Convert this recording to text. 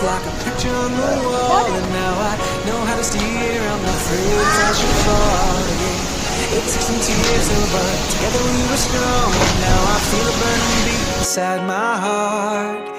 like a picture on the wall, and now I know how to steer. I'm not afraid if I should fall again. It took some tears, but together we were strong. Now I feel a burning beat inside my heart.